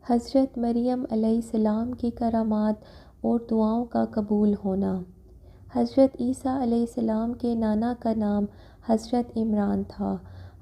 حضرت مریم علیہ السلام کی کرامات اور دعاؤں کا قبول ہونا۔ حضرت عیسیٰ علیہ السلام کے نانا کا نام حضرت عمران تھا۔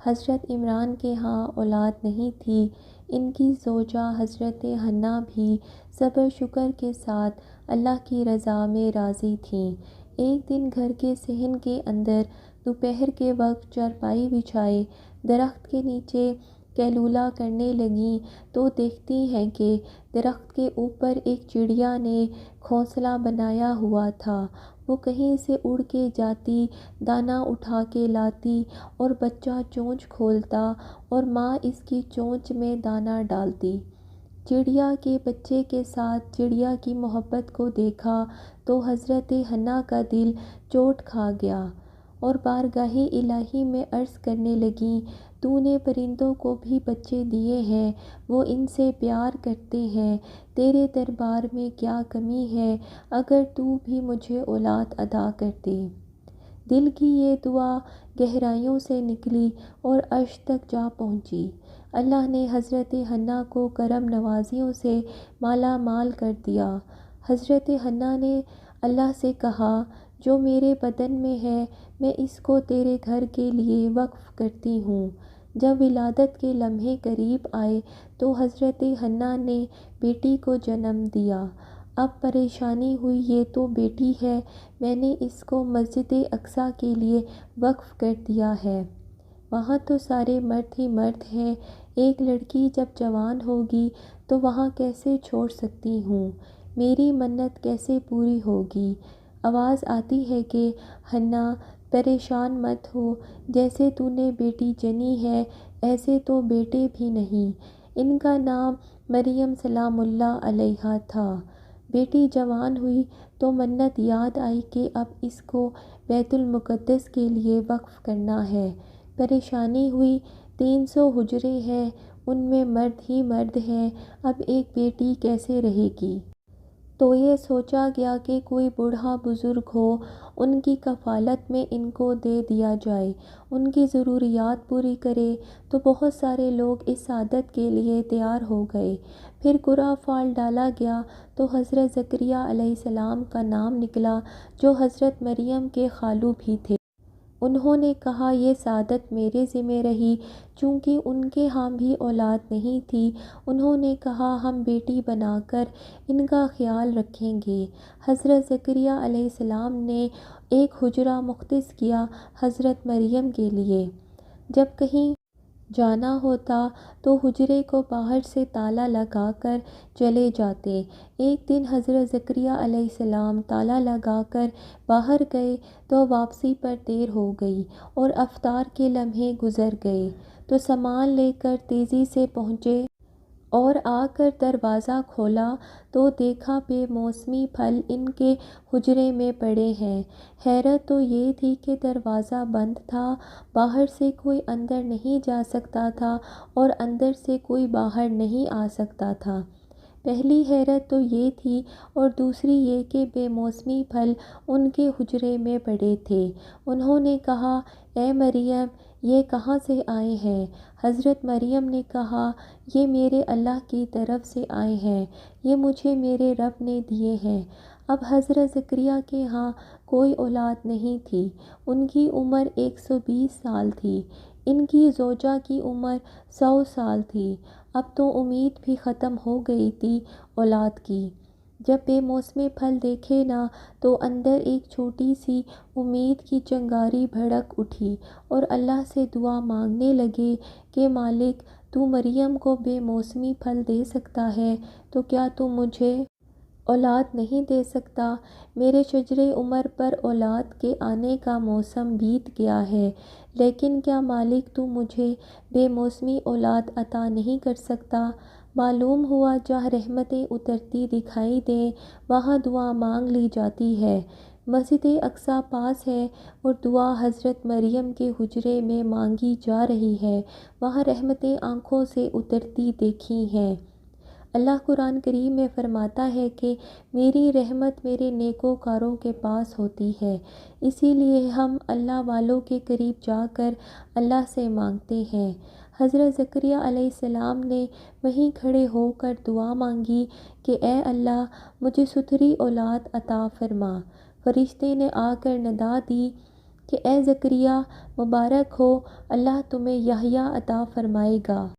حضرت عمران کے ہاں اولاد نہیں تھی۔ ان کی زوجہ حضرت حنہ بھی صبر شکر کے ساتھ اللہ کی رضا میں راضی تھیں۔ ایک دن گھر کے صحن کے اندر دوپہر کے وقت چارپائی بچھائے درخت کے نیچے قیلولہ کرنے لگیں تو دیکھتی ہیں کہ درخت کے اوپر ایک چڑیا نے گھونسلہ بنایا ہوا تھا۔ وہ کہیں سے اڑ کے جاتی، دانہ اٹھا کے لاتی اور بچہ چونچ کھولتا اور ماں اس کی چونچ میں دانہ ڈالتی۔ چڑیا کے بچے کے ساتھ چڑیا کی محبت کو دیکھا تو حضرت حنہ کا دل چوٹ کھا گیا اور بارگاہ الہی میں عرض کرنے لگیں، تو نے پرندوں کو بھی بچے دیے ہیں، وہ ان سے پیار کرتے ہیں، تیرے دربار میں کیا کمی ہے اگر تو بھی مجھے اولاد عطا کر دے۔ دل کی یہ دعا گہرائیوں سے نکلی اور عرش تک جا پہنچی۔ اللہ نے حضرت حنہ کو کرم نوازیوں سے مالا مال کر دیا۔ حضرت حنہ نے اللہ سے کہا، جو میرے بدن میں ہے میں اس کو تیرے گھر کے لیے وقف کرتی ہوں۔ جب ولادت کے لمحے قریب آئے تو حضرت حنہ نے بیٹی کو جنم دیا۔ اب پریشانی ہوئی، یہ تو بیٹی ہے، میں نے اس کو مسجد اقصیٰ کے لیے وقف کر دیا ہے، وہاں تو سارے مرد ہی مرد ہیں، ایک لڑکی جب جوان ہوگی تو وہاں کیسے چھوڑ سکتی ہوں، میری منت کیسے پوری ہوگی؟ آواز آتی ہے کہ حنہ پریشان مت ہو، جیسے تو نے بیٹی جنی ہے ایسے تو بیٹے بھی نہیں۔ ان کا نام مریم سلام اللہ علیہا تھا۔ بیٹی جوان ہوئی تو منت یاد آئی کہ اب اس کو بیت المقدس کے لیے وقف کرنا ہے۔ پریشانی ہوئی، 300 حجرے ہیں، ان میں مرد ہی مرد ہیں، اب ایک بیٹی کیسے رہے گی؟ تو یہ سوچا گیا کہ کوئی بوڑھا بزرگ ہو، ان کی کفالت میں ان کو دے دیا جائے، ان کی ضروریات پوری کرے، تو بہت سارے لوگ اس سعادت کے لیے تیار ہو گئے۔ پھر قرعہ فال ڈالا گیا تو حضرت زکریا علیہ السلام کا نام نکلا جو حضرت مریم کے خالو بھی تھے۔ انہوں نے کہا یہ سعادت میرے ذمہ رہی، چونکہ ان کے ہاں بھی اولاد نہیں تھی۔ انہوں نے کہا ہم بیٹی بنا کر ان کا خیال رکھیں گے۔ حضرت زکریا علیہ السلام نے ایک حجرہ مختص کیا حضرت مریم کے لیے۔ جب کہیں جانا ہوتا تو حجرے کو باہر سے تالا لگا کر چلے جاتے۔ ایک دن حضرت زکریا علیہ السلام تالا لگا کر باہر گئے تو واپسی پر دیر ہو گئی اور افطار کے لمحے گزر گئے، تو سامان لے کر تیزی سے پہنچے اور آ کر دروازہ کھولا تو دیکھا بے موسمی پھل ان کے حجرے میں پڑے ہیں۔ حیرت تو یہ تھی کہ دروازہ بند تھا، باہر سے کوئی اندر نہیں جا سکتا تھا اور اندر سے کوئی باہر نہیں آ سکتا تھا۔ پہلی حیرت تو یہ تھی اور دوسری یہ کہ بے موسمی پھل ان کے حجرے میں پڑے تھے۔ انہوں نے کہا، اے مریم، یہ کہاں سے آئے ہیں؟ حضرت مریم نے کہا، یہ میرے اللہ کی طرف سے آئے ہیں، یہ مجھے میرے رب نے دیے ہیں۔ اب حضرت زکریا کے ہاں کوئی اولاد نہیں تھی، ان کی عمر 120 سال تھی، ان کی زوجہ کی عمر 100 سال تھی، اب تو امید بھی ختم ہو گئی تھی اولاد کی۔ جب بے موسمی پھل دیکھے نا تو اندر ایک چھوٹی سی امید کی چنگاری بھڑک اٹھی اور اللہ سے دعا مانگنے لگے کہ مالک، تو مریم کو بے موسمی پھل دے سکتا ہے تو کیا تو مجھے اولاد نہیں دے سکتا؟ میرے شجرِ عمر پر اولاد کے آنے کا موسم بیت گیا ہے، لیکن کیا مالک تو مجھے بے موسمی اولاد عطا نہیں کر سکتا؟ معلوم ہوا جہاں رحمتیں اترتی دکھائی دیں وہاں دعا مانگ لی جاتی ہے۔ مسجد اقصیٰ پاس ہے اور دعا حضرت مریم کے حجرے میں مانگی جا رہی ہے، وہاں رحمتیں آنکھوں سے اترتی دیکھی ہیں۔ اللہ قرآن کریم میں فرماتا ہے کہ میری رحمت میرے نیکوکاروں کے پاس ہوتی ہے، اسی لیے ہم اللہ والوں کے قریب جا کر اللہ سے مانگتے ہیں۔ حضرت زکریا علیہ السلام نے وہیں کھڑے ہو کر دعا مانگی کہ اے اللہ مجھے ستھری اولاد عطا فرما۔ فرشتے نے آ کر ندا دی کہ اے زکریا مبارک ہو، اللہ تمہیں یحییٰ عطا فرمائے گا۔